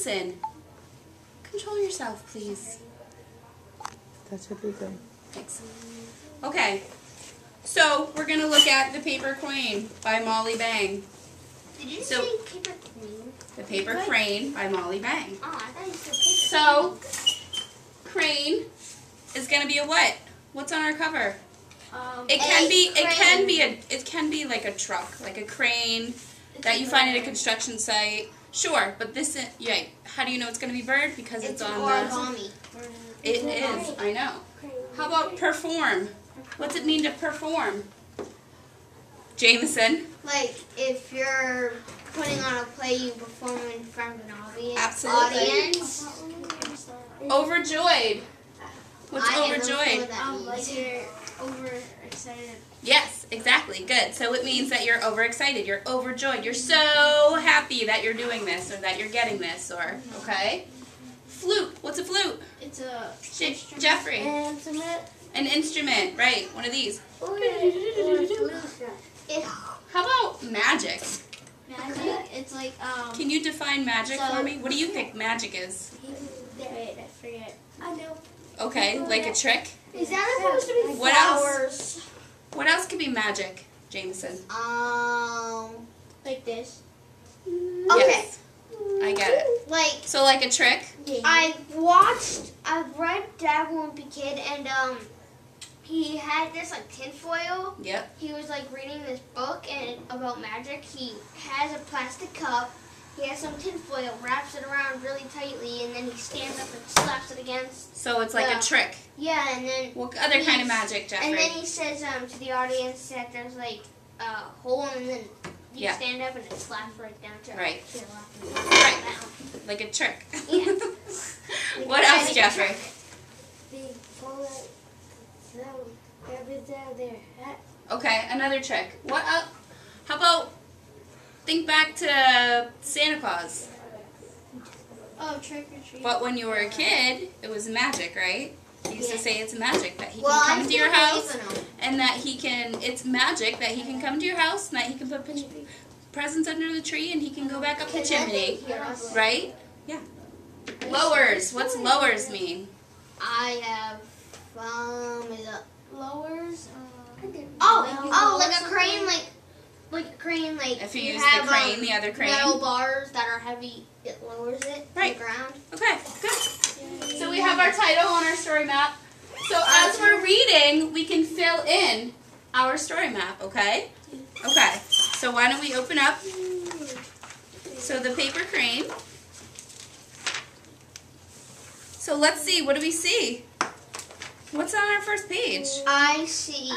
Jamison, control yourself, please. That should be good. Thanks. Okay, so we're going to look at The Paper Crane by Molly Bang. Did you say Paper Crane? The Paper Crane by Molly Bang. Oh, I thought you said Paper Crane is going to be a what? What's on our cover? It can be like a truck, like a crane that you find at a construction site. Sure, but this is, yeah, how do you know it's going to be bird? Because it's on origami. It is, I know. How about perform? What's it mean to perform? Jamison? Like, if you're putting on a play, you perform in front of an audience. Absolutely. Overjoyed. What's overjoyed? Like you're overexcited. Yes, exactly. Good. So it means that you're overexcited. You're overjoyed. You're so happy that you're doing this or that you're getting this or, okay? Flute. What's a flute? It's a... Jeffrey. Instrument. An instrument. Right. One of these. How about magic? Magic? It's like, Can you define magic for me? What do you think magic is? Wait, I forget. I know. Okay, like a trick? Is that supposed to be What flowers? What else could be magic, Jameson? Like this. Okay. Yes, I get it. Like, So like a trick? I've read Dad Won't Be Kid, and he had this like tinfoil. Yep. He was like reading this book and about magic. He has a plastic cup. He has some tinfoil, wraps it around really tightly, and then he stands up and slaps it against. So it's like a trick. Yeah, and then. What other kind of magic, Jeffrey? And then he says to the audience that there's like a hole, and then you stand up and it slaps right down to Right. To the left. Right. Like a trick. Yeah. What else, Jeffrey? Okay, another trick. What else? How about think back to Santa Claus? Oh, trick or treat. But when you were a kid, it was magic, right? You used to say it's magic that he can Well, come into your house, believe in him. and that he can. It's magic that he can come to your house, and that he can put presents under the tree, and he can go back up the chimney, right? Yeah. Lowers. What's lowers mean? I have is it Lowers. like a crane, like a crane, like If you use have the crane, the other crane. metal bars that are heavy, it lowers it Right. to the ground. Okay, good. So we have our title on our story map. So as we're reading, we can fill in our story map, okay? Okay, so why don't we open up, so The Paper Crane. So let's see, what do we see? What's on our first page? I see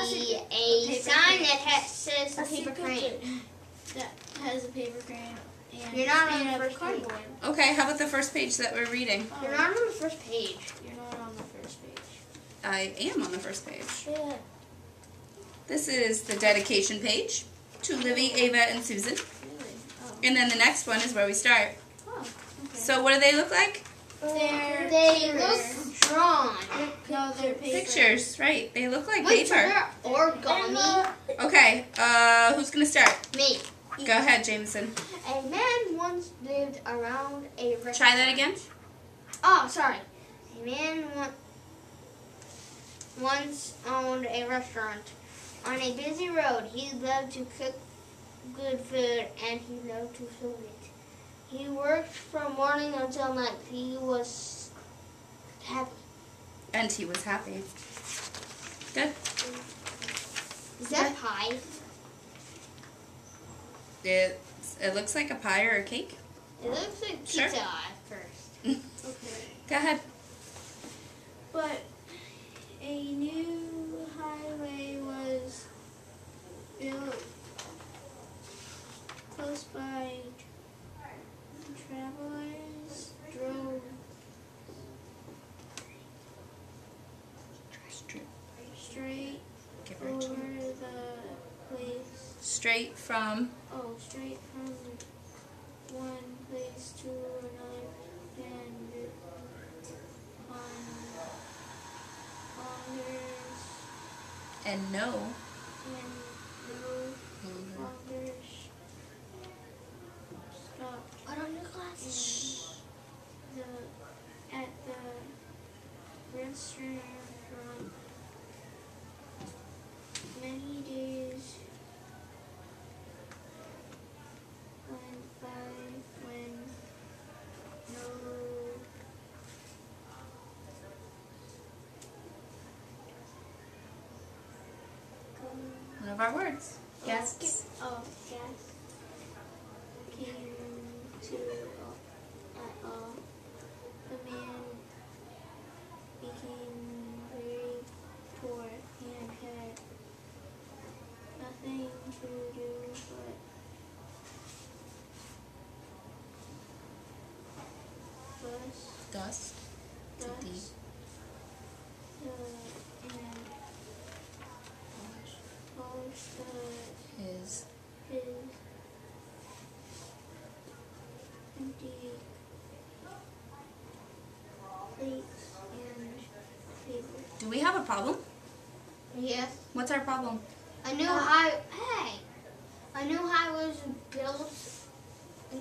a sign that says the paper crane. That has a paper crane. And You're not it's on made the out of first page. cardboard. Okay, how about the first page that we're reading? You're not on the first page. You're not on the first page. I am on the first page. Yeah. This is the dedication page to Livy, Ava, and Susan. Really? Oh. And then the next one is where we start. Oh, okay. So what do they look like? They look drawn. No, they're paper. Pictures, right. They look like Wait, so paper. they're origami. Okay, who's going to start? Me. Go ahead, Jameson. A man once lived around a restaurant. Try that again. Oh, sorry. A man once owned a restaurant. On a busy road, he loved to cook good food and he loved to serve it. He worked from morning until night. He was happy. And he was happy. Good. Is that pie? It looks like a pie or a cake. It looks like pizza Sure. at first. Okay. Go ahead. But a new highway was built close by. Travelers drove straight over the place. Straight from. Oh, straight from one place to another, and on wanders And no. and no wanders stop Put on your glasses. of our words. Guests. Guests came to the man became very poor and had nothing to do but Dust. dust Deep. and polish His his empty plates and paper. Do we have a problem? Yes. What's our problem? A new high was built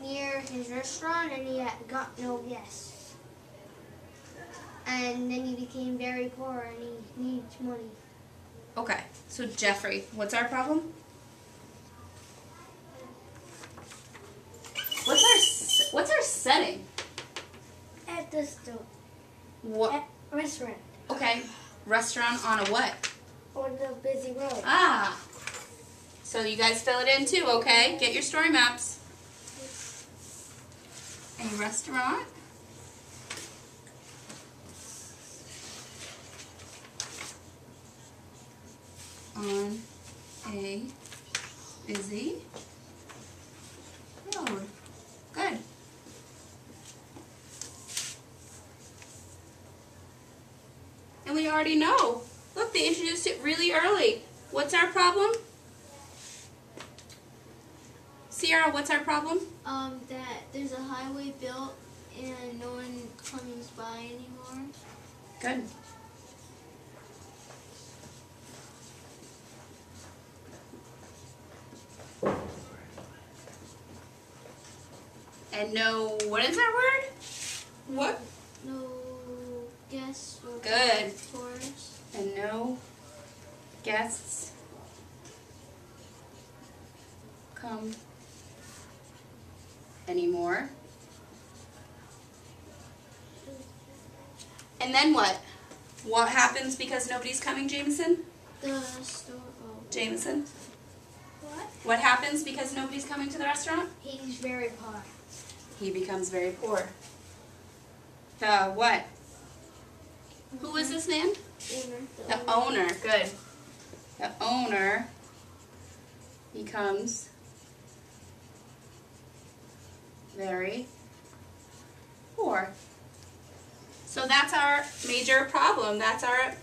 near his restaurant, and he had got no guests. And then he became very poor, and he needs money. Okay, so Jeffrey, what's our problem? What's our setting? At the store. What? Restaurant. Okay, restaurant on a what? On the busy road. Ah. So you guys fill it in too, okay? Get your story maps. A restaurant. On a busy road. Good. And we already know. Look, they introduced it really early. What's our problem? Sierra, what's our problem? That there's a highway built and no one comes by anymore. Good. And no, what is our word? What? No guests or Good. tourists. And no guests come anymore. And then what? What happens because nobody's coming, Jameson? The store. Oh. Jameson? What? What happens because nobody's coming to the restaurant? He's very poor. He becomes very poor. The what? Who is this man? Owner. The owner. Good. The owner becomes very poor. So that's our major problem. That's our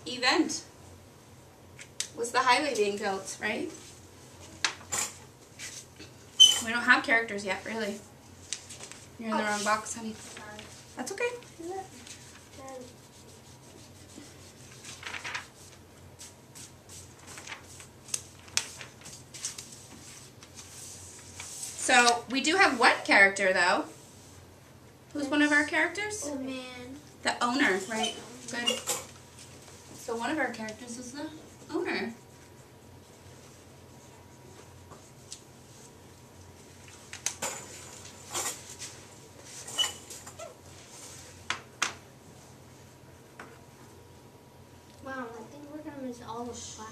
event. Was the highway being built, right? We don't have characters yet, really. You're in the wrong box, honey. That's okay. So, we do have one character, though. Who's one of our characters? The man. The owner, right? Good. So one of our characters is the owner. Wow, I think we're going to miss all of class.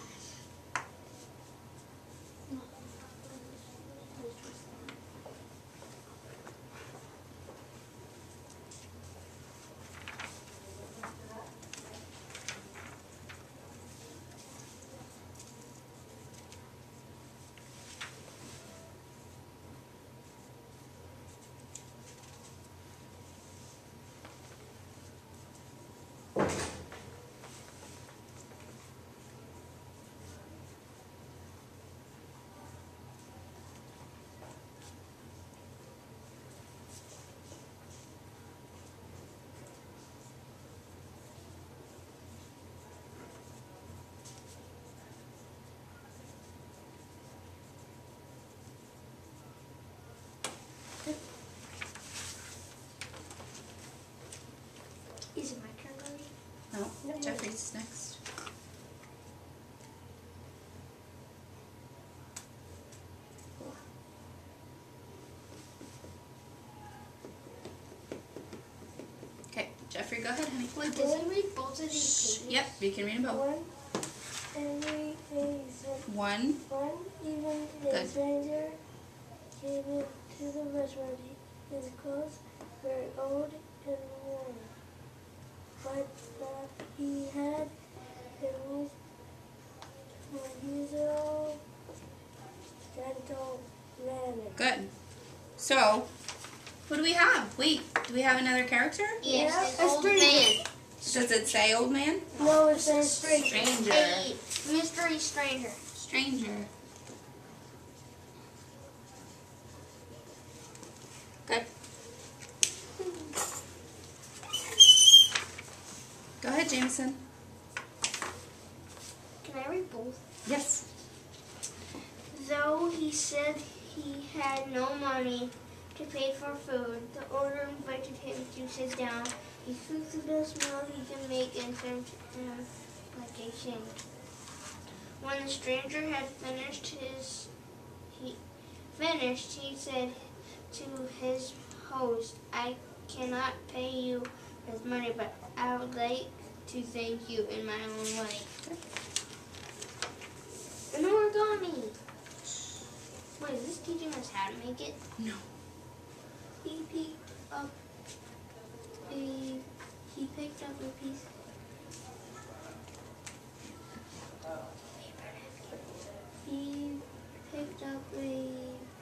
Is it my turn already? No, Jeffrey's next. Okay, Jeffrey, go ahead, honey. Wait, does he read both of these pages? Yep, you can read them both. One, Henry Hayes One. One evening, a stranger came into the restaurant. His clothes were old and worn, but he had an unusual gentle manner. Good. So, who do we have? Wait, do we have another character? Yes, Yeah, an old man. Does it say old man? No, it says stranger. Stranger. A mystery stranger. Stranger. Good. Go ahead, Jameson. Can I read both? Yes. Though he said he had no money to pay for food, the owner invited him to sit down. He cooked the best meal he could make and served him like a king. When the stranger had finished, he said to his host, "I cannot pay you with money, but I would like to thank you in my own way." An origami. Wait, is this teaching us how to make it? No. He picked up a piece. He picked up a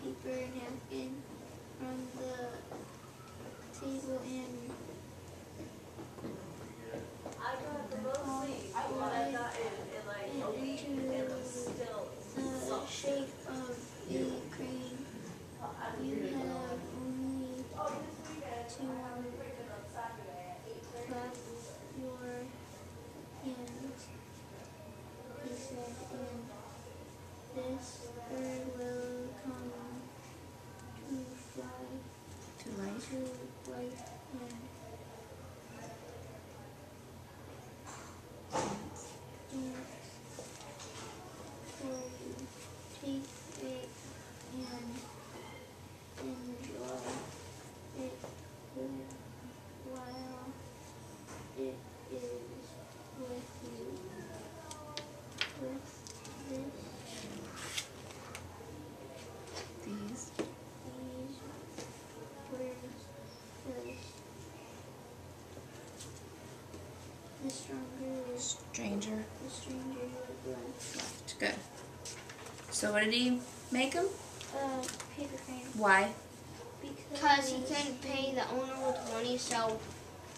paper napkin from the table and into the shape of a crane. You have only to clap your hands, he said, and this bird will come to fly To life. to life and so take it and enjoy it while it is with you. With These. these words, the Stranger. stranger was left. Left. Good. So what did he make him? Paper crane. Why? Because he couldn't pay the owner with money, so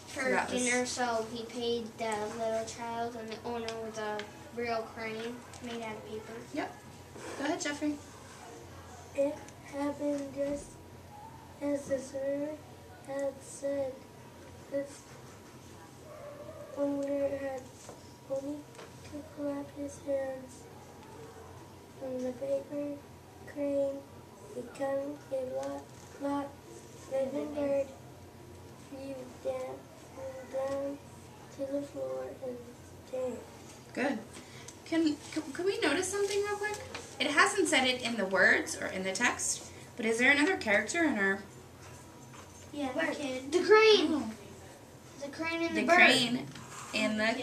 for That was- dinner, so he paid the little child and the owner with a real crane made out of paper. Yep. Go ahead, Jeffrey. It happened just as the servant had said. This owner had only to clap his hands. From the paper crane became a lot living bird, flew down to the floor and danced. Good. Can we notice something real quick? It hasn't said it in the words or in the text, but is there another character in our... Yeah, Where? the kid. The crane! Oh, The crane and the the bird. crane and the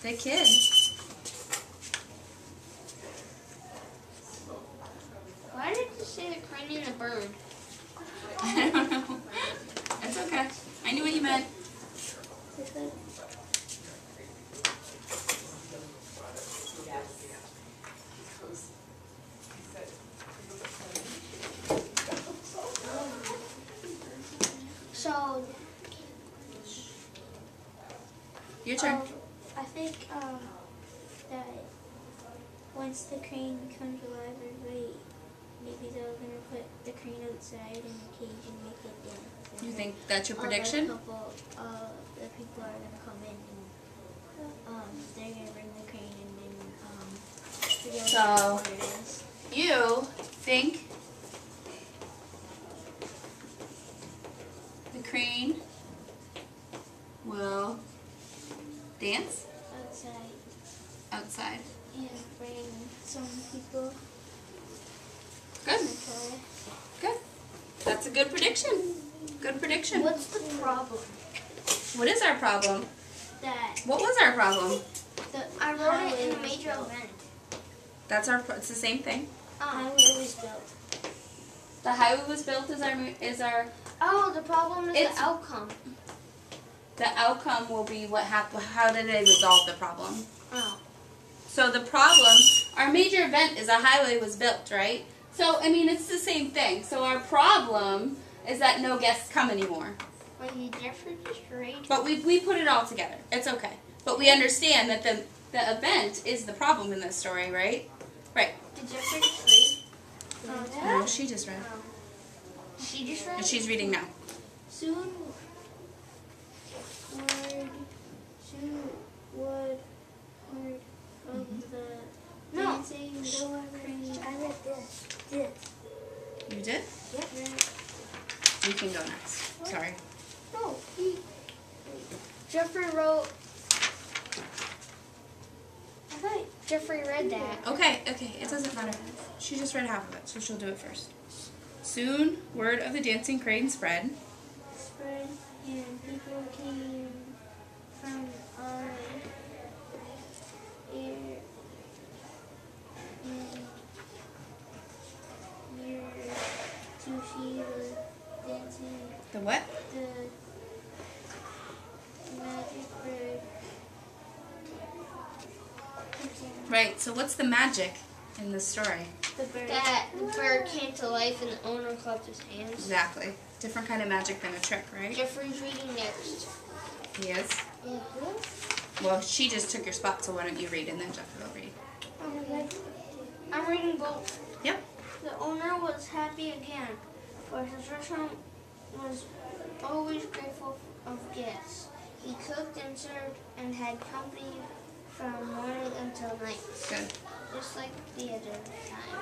kid. kid. Why did you say the crane and the bird? I don't know. That's okay. I knew what you meant. So, Your turn. I think that once the crane becomes alive, maybe they're gonna put the crane outside in a cage and make it dance. You think that's your A prediction? couple the people are gonna come in and they're gonna bring the crane and then figure So- out what it is. You think the crane will dance outside? And bring some people. Good. Okay. Good. That's a good prediction. Good prediction. what's the problem? What is our problem? That What was our problem? the I wrote it in highway a was major built. event. That's our. It's the same thing. Highway was built. The highway was built is our. Oh, the problem is It's- the outcome. The outcome will be what happened. How did they resolve the problem? Oh. So the problem, our major event is a highway was built, right? So I mean, it's the same thing. So our problem is that no guests come anymore. Well, you Jeffrey destroyed. But we put it all together. It's okay. But we understand that the event is the problem in this story, right? Right. Did Jeffrey destroy? No, she just read. She just read. And she's reading now. Soon would heard of the No. dancing crane. I read this. This. You did? Yep. You can go next. Sorry. No, Jeffrey wrote. I thought Jeffrey read that. Okay, it doesn't matter. She just read half of it, so she'll do it first. Soon, word of the dancing crane spread. Spread and people came from all air and near to see the dancing, The what? the magic bird. Right, so what's the magic in this story? The bird. That the bird came to life and the owner clapped his hands. Exactly. Different kind of magic than a trick, right? Jeffrey's reading next. He is. Yeah. Well, she just took your spot, so why don't you read and then Jeffrey will read. I'm reading both. Yep. The owner was happy again, for his restaurant was always grateful of guests. He cooked and served and had company from morning until night, Good. just like the other time.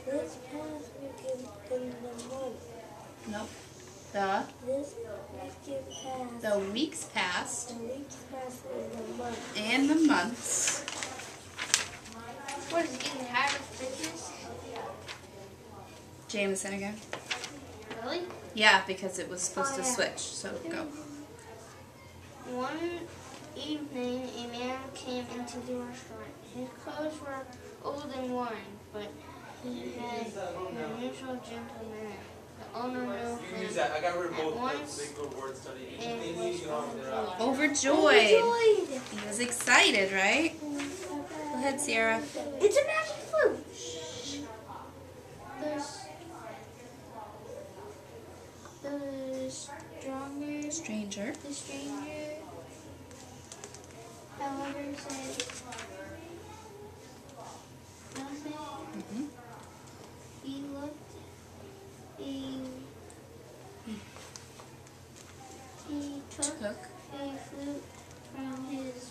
This past weekend in the month. Nope. This weekend past. The weeks passed The weeks past in the month. and the months. What is getting tired of business? Jameson again. Really? Yeah, because it was supposed Oh, to yeah. switch, so go. One evening, a man came into the restaurant. His clothes were old and worn, but he had an unusual gentle manner. The owner knew him Use that. I got rid of at both once the big good word study. and was overjoyed. Overjoyed. He was excited, right? Go ahead, Sierra. It's a magic flute! The Stranger. stranger, however, said nothing. Mm-hmm. He looked he took Took a flute from his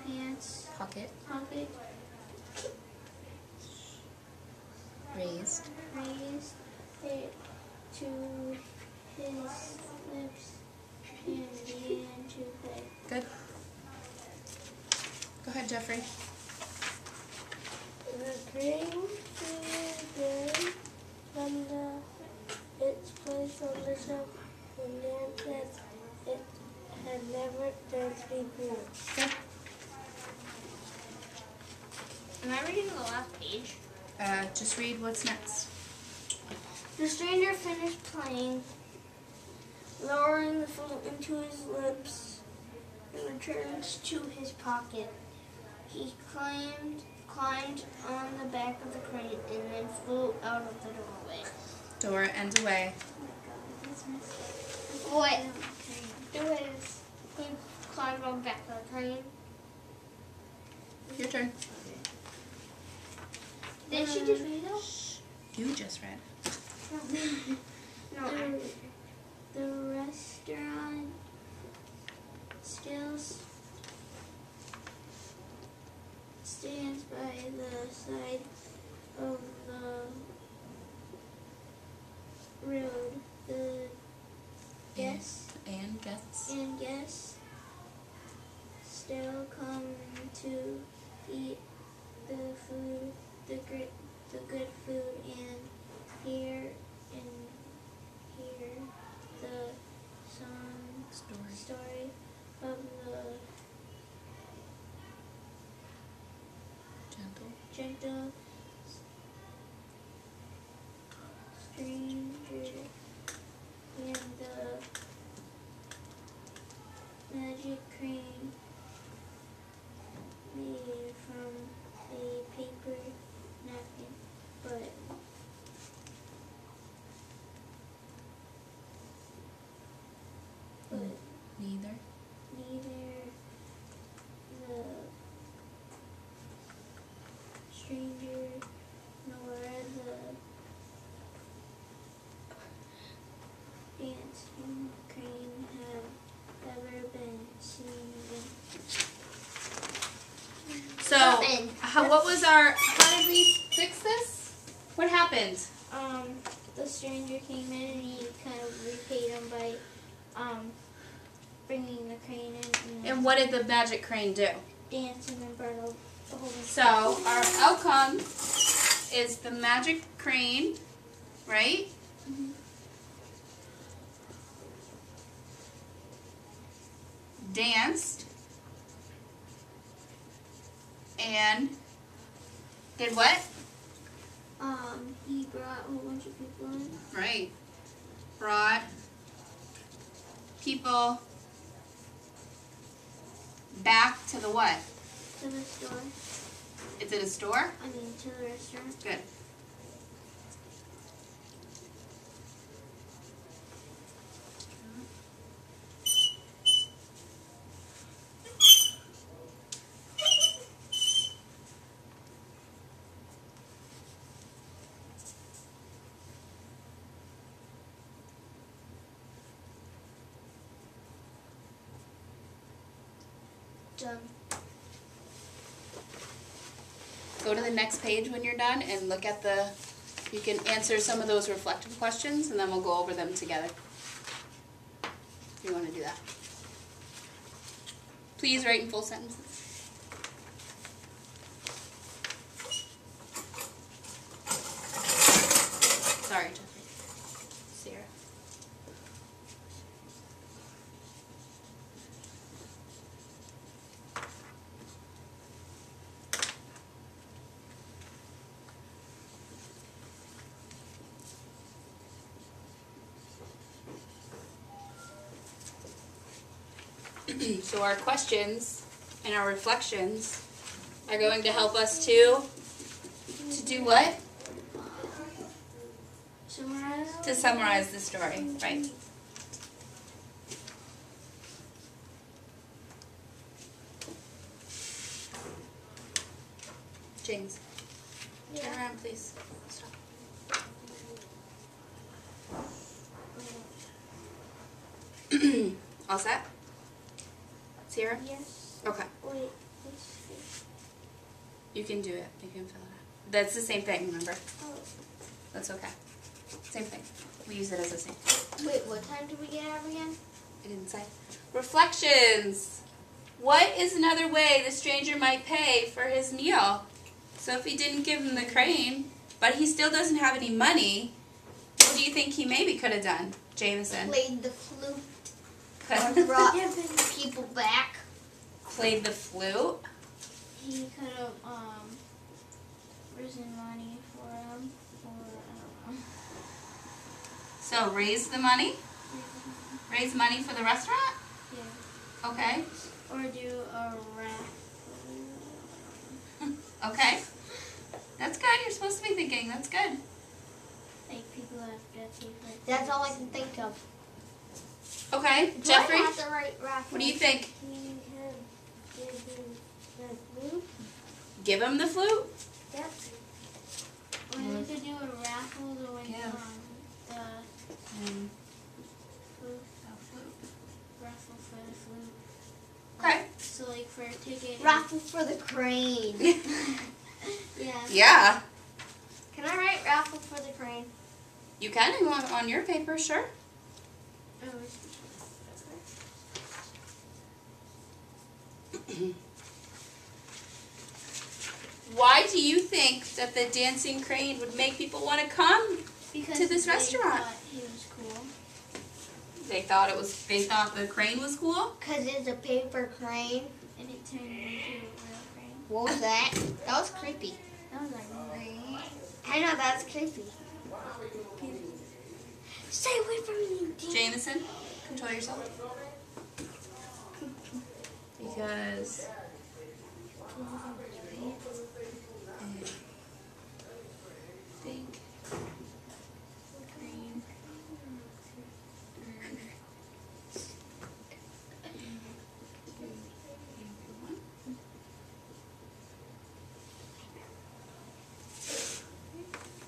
pants pocket, pocket, raised. raised it to his lips, and began to play. Good. Go ahead, Jeffrey. The crane flew from its place on the shelf. The man said it had never danced before. Good. Am I reading the last page? Just read what's next. The stranger finished playing, lowering the flute into his lips, and returned to his pocket. He climbed on the back of the crane and then flew out of the doorway. Door and away. What? He climbed on the back of the crane. Your turn. Did she just read it? You just read. No, I The restaurant still stands by the side of the road. The guests And guests. and guests still come to eat the food, the good food, and hear the song Story. story of the gentle stranger and the magic crane made from a paper napkin, but Neither. neither the stranger nor the dancing crane have ever been seen again. So, Nothing. how did we fix this? What happened? The stranger came in and he kind of repaid him by bringing the crane in And what did the magic crane do? dancing and brought a whole bunch So, our outcome is the magic crane, right? Mhm. Danced and did what? He brought a whole bunch of people in. Right. Brought people back to the what? To the store. Is it a store? I mean, to the restaurant. Good. Done. Go to the next page when you're done and look at you can answer some of those reflective questions and then we'll go over them together. If you want to do that. Please write in full sentences. Sorry, Jeffrey. Sarah. So our questions and our reflections are going to help us to do what? Summarize. To summarize the story, right? James, turn around, please. Stop. All set? Sierra? Yes. Okay. Wait. Let's see. You can do it. You can fill it out. That's the same thing, remember? Oh. That's okay. Same thing. We use it as the same. Wait, what time did we get out again? I didn't say. Reflections. What is another way the stranger might pay for his meal? So if he didn't give him the crane, but he still doesn't have any money, what do you think he maybe could have done, Jameson? Played the flute or brought people back. Played the flute? He could have risen money for him, or I don't know. So raise the money? Raise money for the restaurant? Yeah. Okay. Or do a raffle. Okay. That's good. You're supposed to be thinking. That's good. Like people have to pay for it. That's all I can think of. Okay. Do Jeffrey, I have to write raffle? what do you think? He had given the blue. Give him the flute? Yep. Or you could do a raffle to win Yeah. the Mm. flute. Raffle for the flute. Okay. So like for a ticket. Raffle for the crane. Yeah. Yeah. Can I write raffle for the crane? You can on your paper, sure. Oh, Why do you think that the dancing crane would make people want to come because to this they restaurant? thought he was cool. They thought the crane was cool? Because it's a paper crane. And it turned into a real crane. What was that? That was creepy. That was like, I know, that's creepy. Stay away from me, Dean. Jameson, control yourself. Because I think green.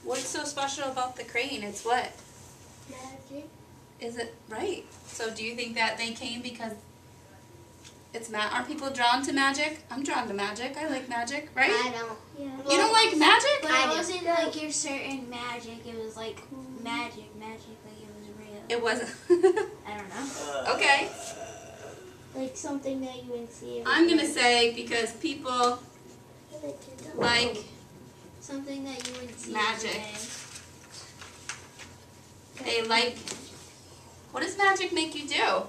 What's so special about the crane? It's what? Magic. Is it right? So do you think that they came because it's Are people drawn to magic? I'm drawn to magic. I like magic, right? I don't. yeah. You don't like magic? But I it do. wasn't like your certain magic. It was like magic, like it was real. It wasn't. I don't know. Okay. Like something that you wouldn't see. I'm going to say because people like something that you wouldn't see. Magic. Every day. They like. What does magic make you do?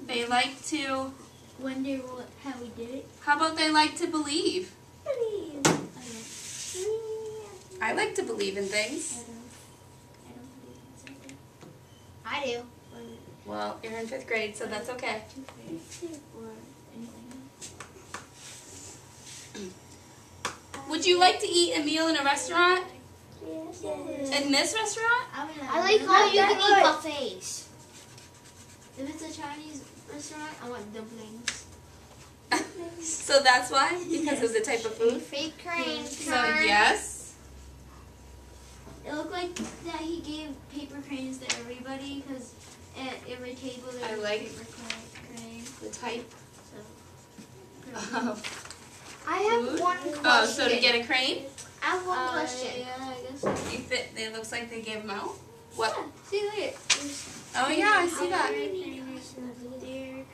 They like to. Wonder how we did it. How about they like to believe? Okay. I like to believe in things. I don't believe in something. I do. Well, you're in 5th grade, so that's okay. Or anything else. Would you like to eat a meal in a restaurant? Yes. In this restaurant? I like all you can eat buffets. If it's a Chinese restaurant, I want dumplings. So that's why? Because of the type of food? Fake crane. So yes. It looked like that he gave paper cranes to everybody because at every table there I was like a paper crane. The type. So, I have Food? one question. Oh, so to get a crane? I have one question. Yeah, I guess so. It looks like they gave them out? What? Yeah, see, look at it. Oh yeah, I see that. There,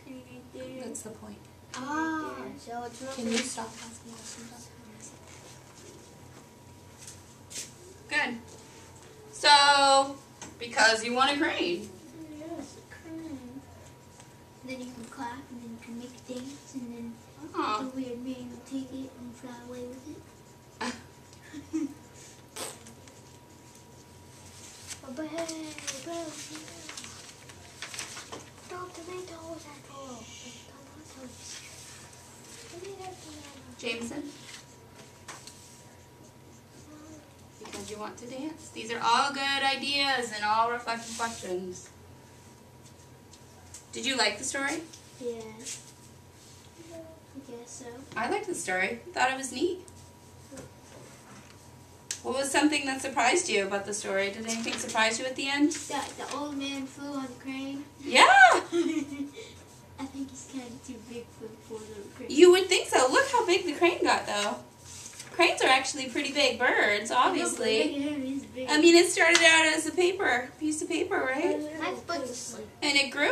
crane right there. That's the point. Ah, so it's not. Can you stop asking questions? Good. So, because you want a crane. Yes, a crane. Then you can clap, and then you can make a dance, and then Oh. the weird man will take it and fly away with it. Jameson? Because you want to dance. These are all good ideas and all reflective questions. Did you like the story? Yeah. I guess so. I liked the story. Thought it was neat. What was something that surprised you about the story? Did anything surprise you at the end? That the old man flew on the crane. Yeah! I think he's kind of too big for the poor little crane. You would think so. Look how big the crane got, though. Cranes are actually pretty big birds, obviously. Look at him, he's big. I mean, it started out as a piece of paper, right? My foot's asleep. And it grew.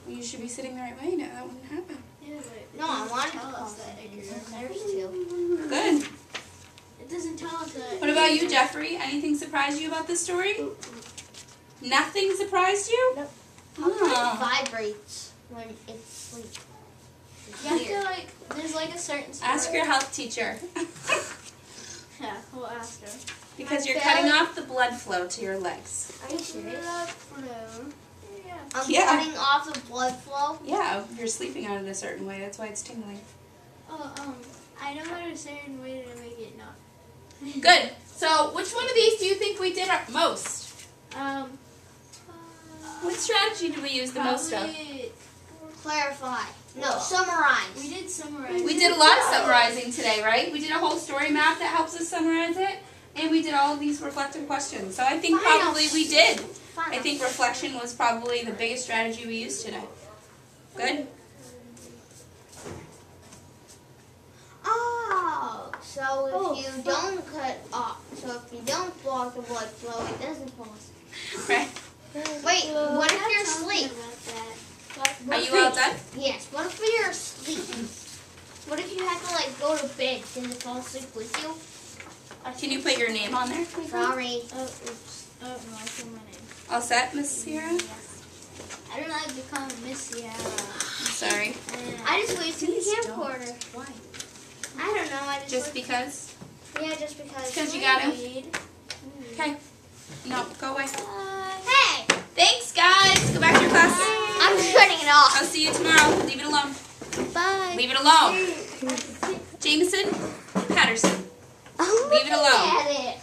Well, you should be sitting the right way now. That wouldn't happen. Yeah, but No, I wanted to tell call us that that. it grew. There's two. Good. It doesn't tell us that. What about you, Jeffrey? Anything surprised you about this story? Nothing surprised you? How Oh. come it vibrates when it's asleep? It's You have weird. to, like, there's like a certain spot. Ask your health teacher. Yeah, we'll ask her. Because you're cutting off the blood flow to your legs. Are you serious? Yeah. I'm Yeah. cutting off the blood flow. Yeah, you're sleeping on it a certain way. That's why it's tingling. Oh, I know how to certain way to make it not. Good. So, which one of these do you think we did most? What strategy did we use the most of? probably- Clarify. No, summarize. We did summarize. We did a lot of summarizing today, right? We did a whole story map that helps us summarize it. And we did all of these reflective questions. So I think probably we did. Fine. I think reflection was probably the biggest strategy we used today. Good? Oh, so if you don't cut off, so if you don't block the blood flow, it doesn't pause. Right? Wait, what if you're asleep? Are you all done? Yes, what if you're asleep? What if you have to like go to bed? Can it fall asleep with you? Can you put your name on there? Sorry. Oh, oops. Oh, no, I threw my name. All set, Miss Sierra? I don't like to call it Miss Sierra. I'm sorry. I just wasted the camcorder. Why? I don't know. I Just because? Yeah, just because. Because you got to? Okay. No, go away. Hey! Thanks, guys. Go back to your class. I'm shutting it off. I'll see you tomorrow. Leave it alone. Bye. Leave it alone. Jameson Patterson. I'm Leave it alone. looking at it.